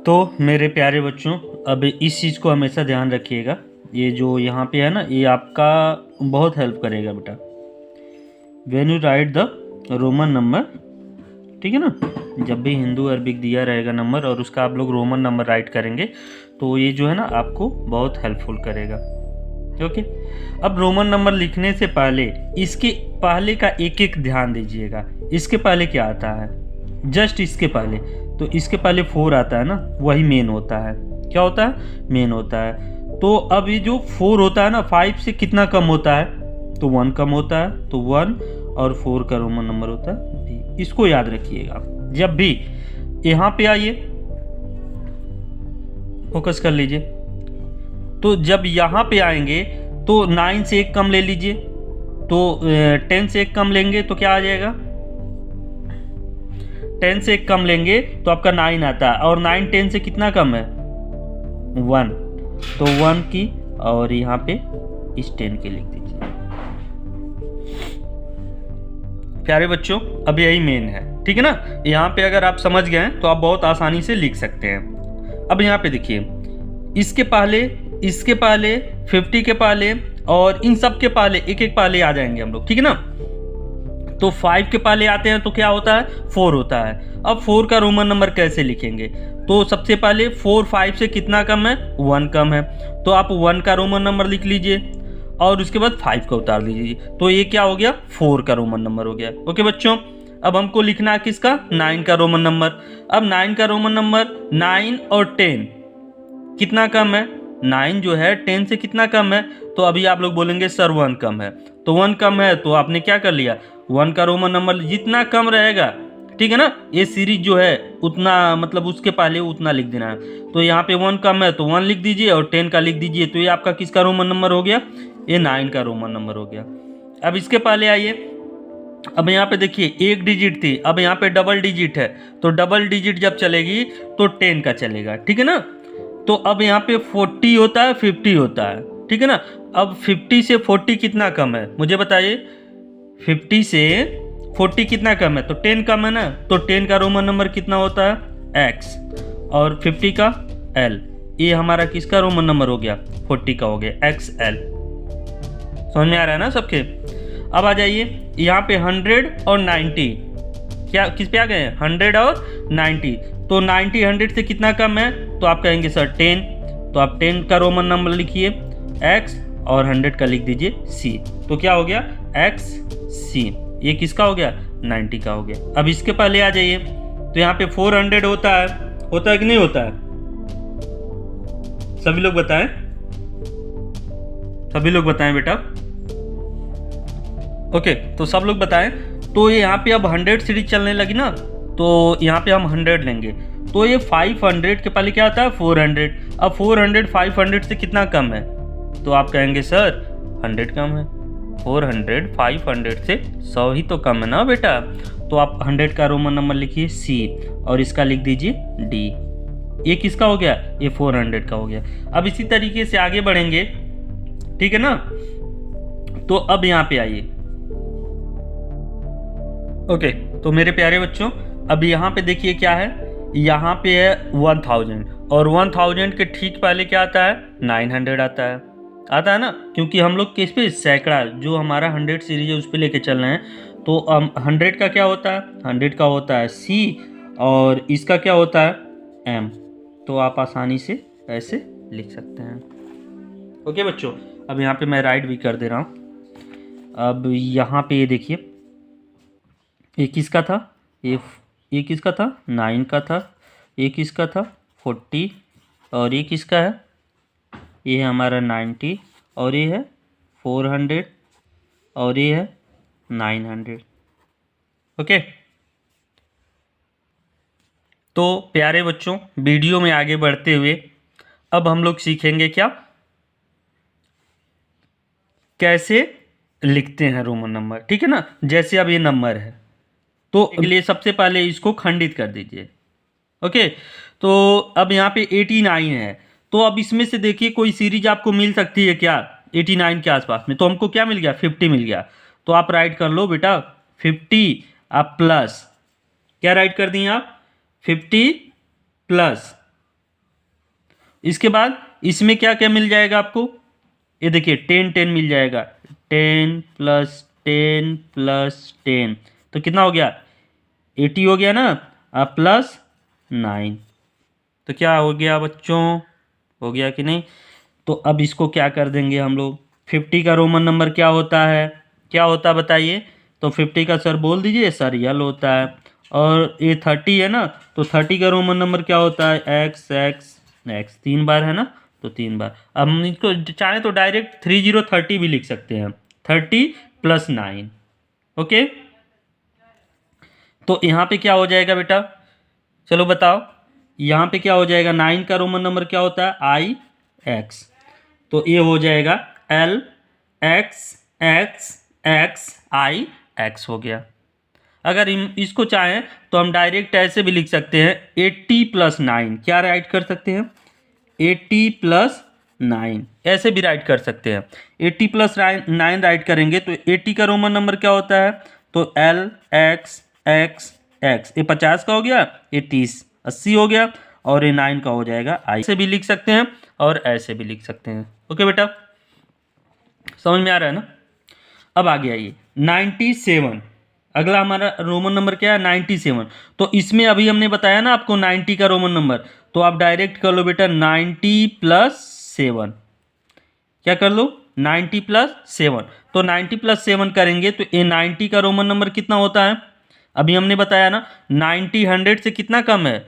तो मेरे प्यारे बच्चों, अब इस चीज़ को हमेशा ध्यान रखिएगा। ये जो यहाँ पे है ना, ये आपका बहुत हेल्प करेगा बेटा। When you right the Roman number, ठीक है ना, जब भी हिंदू अरबिक दिया रहेगा नंबर और उसका आप लोग रोमन नंबर राइट करेंगे तो ये जो है ना आपको बहुत हेल्पफुल करेगा। ओके, अब रोमन नंबर लिखने से पहले इसके पहले का एक एक ध्यान दीजिएगा। इसके पहले क्या आता है? जस्ट इसके पहले, तो इसके पहले 4 आता है ना, वही मेन होता है। क्या होता है? मेन होता है। तो अब ये जो 4 होता है ना, 5 से कितना कम होता है? तो 1 कम होता है, तो 1 और 4 का रोमन नंबर होता है भी। इसको याद रखिएगा। जब भी यहाँ पे आइए, फोकस कर लीजिए, तो जब यहाँ पे आएंगे तो 9 से 1 कम ले लीजिए, तो 10 से 1 कम लेंगे तो क्या आ जाएगा? 10 से 1 कम लेंगे तो आपका 9 आता है, और 9 10 से कितना कम है? 1, तो 1 की और यहाँ पे इस 10 के लिख दीजिए। प्यारे बच्चों, अब यही मेन है, ठीक है ना। यहाँ पे अगर आप समझ गए तो आप बहुत आसानी से लिख सकते हैं। अब यहाँ पे देखिए, इसके पहले, इसके पहले, 50 के पहले और इन सब के पहले एक एक पहले आ जाएंगे हम लोग, ठीक है ना। तो 5 के पहले आते हैं तो क्या होता है? 4 होता है। अब 4 का रोमन नंबर कैसे लिखेंगे? तो सबसे पहले 4 5 से कितना कम है? 1 कम है, तो आप 1 का रोमन नंबर लिख लीजिए और उसके बाद 5 का उतार लीजिए, तो ये क्या हो गया? 4 का रोमन नंबर हो गया। ओके बच्चों, अब हमको लिखना है किसका? 9 का रोमन नंबर। अब 9 का रोमन नंबर, 9 और 10 कितना कम है? 9 जो है 10 से कितना कम है? तो अभी आप लोग बोलेंगे सर 1 कम है, तो 1 कम है तो आपने क्या कर लिया? 1 का रोमन नंबर जितना कम रहेगा, ठीक है ना, ये सीरीज जो है उतना, मतलब उसके पहले उतना लिख देना है। तो यहाँ पे 1 कम है तो 1 लिख दीजिए और 10 का लिख दीजिए, तो ये आपका किसका रोमन नंबर हो गया? ये 9 का रोमन नंबर हो गया। अब इसके पहले आइए, अब यहाँ पे देखिए एक डिजिट थी, अब यहाँ पे डबल डिजिट है, तो डबल डिजिट जब चलेगी तो 10 का चलेगा, ठीक है ना। तो अब यहाँ पे 40 होता है, 50 होता है, ठीक है ना। अब 50 से 40 कितना कम है? मुझे बताइए, 50 से 40 कितना कम है? तो 10 कम है ना, तो 10 का रोमन नंबर कितना होता है? X, और 50 का L। ये हमारा किसका रोमन नंबर हो गया? 40 का हो गया, XL। समझ में आ रहा है ना सबके? अब आ जाइए यहाँ पे 100 और 90, क्या किस पे आ गए हैं? 100 और 90। तो 90 100 से कितना कम है? तो आप कहेंगे सर 10, तो आप 10 का रोमन नंबर लिखिए X और 100 का लिख दीजिए C, तो क्या हो गया? XC। ये किसका हो गया? 90 का हो गया। अब इसके पहले आ जाइए, तो यहाँ पे 400 होता है कि नहीं होता है? सभी लोग बताएं, सभी लोग बताएं बेटा। ओके, तो सब लोग बताएं। तो ये यहाँ पे अब 100 सीरीज चलने लगी ना, तो यहाँ पे हम 100 लेंगे, तो ये 500 के पहले क्या आता है? 400। अब 400 500 से कितना कम है? तो आप कहेंगे सर 100 कम है। 400 500 से 100 ही तो कम है ना बेटा। तो आप 100 का रोमन नंबर लिखिए C और इसका लिख दीजिए D। ये किसका हो गया? ये 400 का हो गया। अब इसी तरीके से आगे बढ़ेंगे, ठीक है ना। तो अब यहाँ पे आइए, ओके, तो मेरे प्यारे बच्चों, अब यहाँ पे देखिए क्या है, यहाँ पे है 1000, और 1000 के ठीक पहले क्या आता है? 900 आता है ना, क्योंकि हम लोग किस पे? सैकड़ा, जो हमारा 100 सीरीज है उस पर लेके चल रहे हैं। तो 100 का क्या होता है? 100 का होता है C और इसका क्या होता है? M। तो आप आसानी से ऐसे लिख सकते हैं। ओके बच्चों, अब यहाँ पे मैं राइट भी कर दे रहा हूँ। अब यहाँ पे ये देखिए, ये किसका था? ये किसका था? 9 का था। ये किसका था? 40। और ये किसका है? ये है हमारा 90, और ये है 400, और ये है 900। ओके, तो प्यारे बच्चों, वीडियो में आगे बढ़ते हुए अब हम लोग सीखेंगे क्या? कैसे लिखते हैं रोमन नंबर, ठीक है ना। जैसे अब ये नंबर है, तो लिए सबसे पहले इसको खंडित कर दीजिए। ओके, तो अब यहाँ पे 89 है, तो अब इसमें से देखिए कोई सीरीज आपको मिल सकती है क्या 89 के आसपास में? तो हमको क्या मिल गया? 50 मिल गया। तो आप राइट कर लो बेटा 50, आप प्लस क्या राइट कर दिए आप? 50 प्लस इसके बाद इसमें क्या क्या मिल जाएगा आपको, ये देखिए 10 10 मिल जाएगा, 10 प्लस 10 प्लस 10 तो कितना हो गया, 80 हो गया ना, अब प्लस 9 तो क्या हो गया बच्चों, हो गया कि नहीं। तो अब इसको क्या कर देंगे हम लोग, 50 का रोमन नंबर क्या होता है, क्या होता है बताइए। तो 50 का सर बोल दीजिए, सर यल होता है। और ये 30 है ना, तो 30 का रोमन नंबर क्या होता है, एक्स एक्स एक्स, 3 बार है ना, तो 3 बार। अब हम इसको चाहें तो डायरेक्ट 3030 भी लिख सकते हैं, 30 प्लस 9। ओके, तो यहाँ पे क्या हो जाएगा बेटा, चलो बताओ, यहाँ पे क्या हो जाएगा, 9 का रोमन नंबर क्या होता है, आई एक्स, तो ये हो जाएगा एल एक्स एक्स एक्स आई एक्स हो गया। अगर इसको चाहें तो हम डायरेक्ट ऐसे भी लिख सकते हैं, 80 प्लस 9, क्या राइट कर सकते हैं, 80 प्लस 9 ऐसे भी राइट कर सकते हैं। 80 प्लस 9 राइट करेंगे तो 80 का रोमन नंबर क्या होता है, तो एल एक्स एक्स एक्स, ये 50 का हो गया, ये 30 80 हो गया, और ये 9 का हो जाएगा आई। ऐसे भी लिख सकते हैं और ऐसे भी लिख सकते हैं। ओके बेटा, समझ में आ रहा है ना। अब आगे आइए 97, अगला हमारा रोमन नंबर क्या है, 97। तो इसमें अभी हमने बताया ना आपको 90 का रोमन नंबर, तो आप डायरेक्ट कर लो बेटा 90 प्लस 7, क्या कर लो 90 प्लस 7, तो 90 प्लस 7 करेंगे तो ये 90 का रोमन नंबर कितना होता है, अभी हमने बताया ना 90 100 से कितना कम है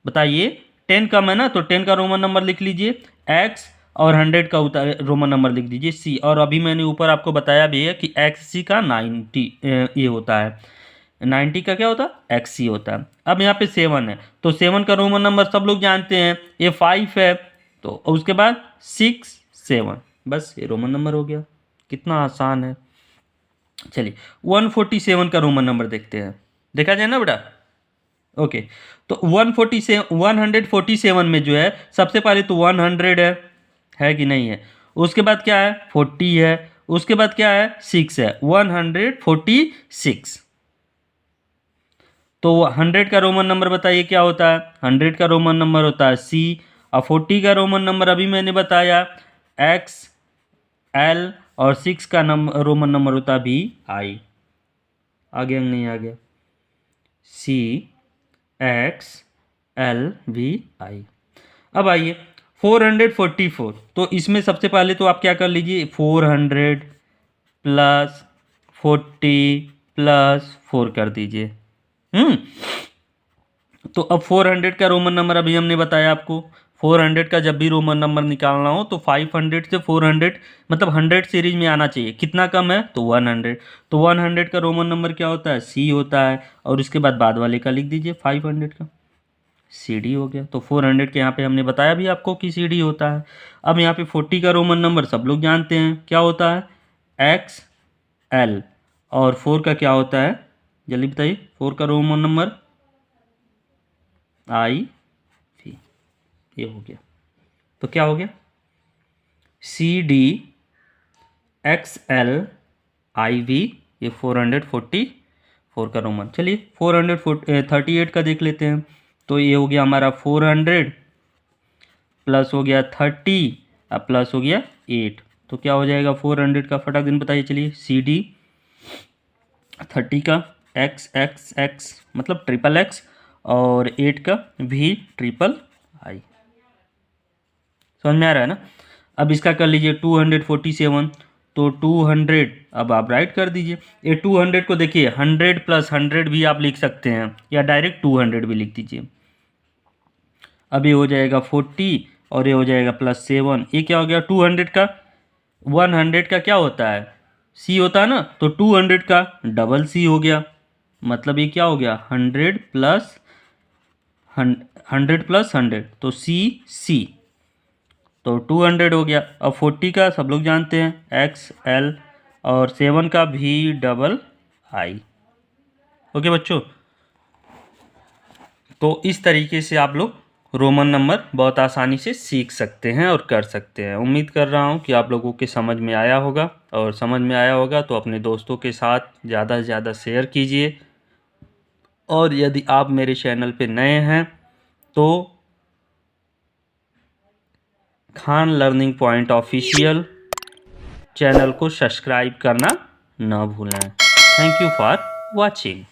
बताइए, 10 कम है ना, तो 10 का रोमन नंबर लिख लीजिए एक्स, और 100 का रोमन नंबर लिख दीजिए सी। और अभी मैंने ऊपर आपको बताया भी है कि एक्स सी का 90 ये होता है, 90 का क्या होता है, एक्स सी होता है। अब यहाँ पे 7 है, तो 7 का रोमन नंबर सब लोग जानते हैं, ये 5 है, तो उसके बाद 6 7, बस ये रोमन नंबर हो गया, कितना आसान है। चलिए 147 का रोमन नंबर देखते हैं, देखा जाए ना बेटा। ओके, तो 147 में जो है सबसे पहले तो 100 है कि नहीं है, उसके बाद क्या है 40 है, उसके बाद क्या है 6 है, 146। तो 100 का रोमन नंबर बताइए क्या होता है, 100 का रोमन नंबर होता है सी, और 40 का रोमन नंबर अभी मैंने बताया एक्स एल, और 6 का रोमन नंबर होता है बी आई। आ गया नहीं, आ गया सी एक्स एल वी आई। अब आइए 444, तो इसमें सबसे पहले तो आप क्या कर लीजिए, 400 प्लस 40 प्लस 4 कर दीजिए। तो अब 400 का रोमन नंबर अभी हमने बताया आपको, 400 का जब भी रोमन नंबर निकालना हो तो 500 से 400 मतलब 100 सीरीज में आना चाहिए, कितना कम है तो 100, तो 100 का रोमन नंबर क्या होता है, सी होता है, और उसके बाद वाले का लिख दीजिए 500 का, सी डी हो गया। तो 400 के यहाँ पे हमने बताया भी आपको कि सी डी होता है। अब यहाँ पे 40 का रोमन नंबर सब लोग जानते हैं क्या होता है, एक्स एल, और 4 का क्या होता है, जल्दी बताइए, 4 का रोमन नंबर आई वी, ये हो गया। तो क्या हो गया, C D X L I V, ये 444 का रोमन। चलिए 438 का देख लेते हैं, तो ये हो गया हमारा 400 प्लस हो गया 30, अब प्लस हो गया 8, तो क्या हो जाएगा 400 का, फटाक दिन बताइए, चलिए सी डी 30 का एक्स एक्स एक्स मतलब ट्रिपल एक्स, और 8 का भी ट्रिपल आई। समझ में आ रहा है ना। अब इसका कर लीजिए 247, तो 200 अब आप राइट कर दीजिए, ये 200 को देखिए 100 प्लस 100 भी आप लिख सकते हैं, या डायरेक्ट 200 भी लिख दीजिए। अब ये हो जाएगा 40, और ये हो जाएगा प्लस 7, ये क्या हो गया 200 का, 100 का क्या होता है, सी होता है ना, तो 200 का डबल सी हो गया, मतलब ये क्या हो गया 100 प्लस 100, तो सी सी, तो 200 हो गया। अब 40 का सब लोग जानते हैं एक्स एल, और 7 का भी डबल आई। ओके बच्चों, तो इस तरीके से आप लोग रोमन नंबर बहुत आसानी से सीख सकते हैं और कर सकते हैं। उम्मीद कर रहा हूँ कि आप लोगों के समझ में आया होगा, और समझ में आया होगा तो अपने दोस्तों के साथ ज़्यादा से ज़्यादा शेयर कीजिए। और यदि आप मेरे चैनल पे नए हैं तो Khan learning point official channel को सब्सक्राइब करना ना भूलें। Thank you for watching.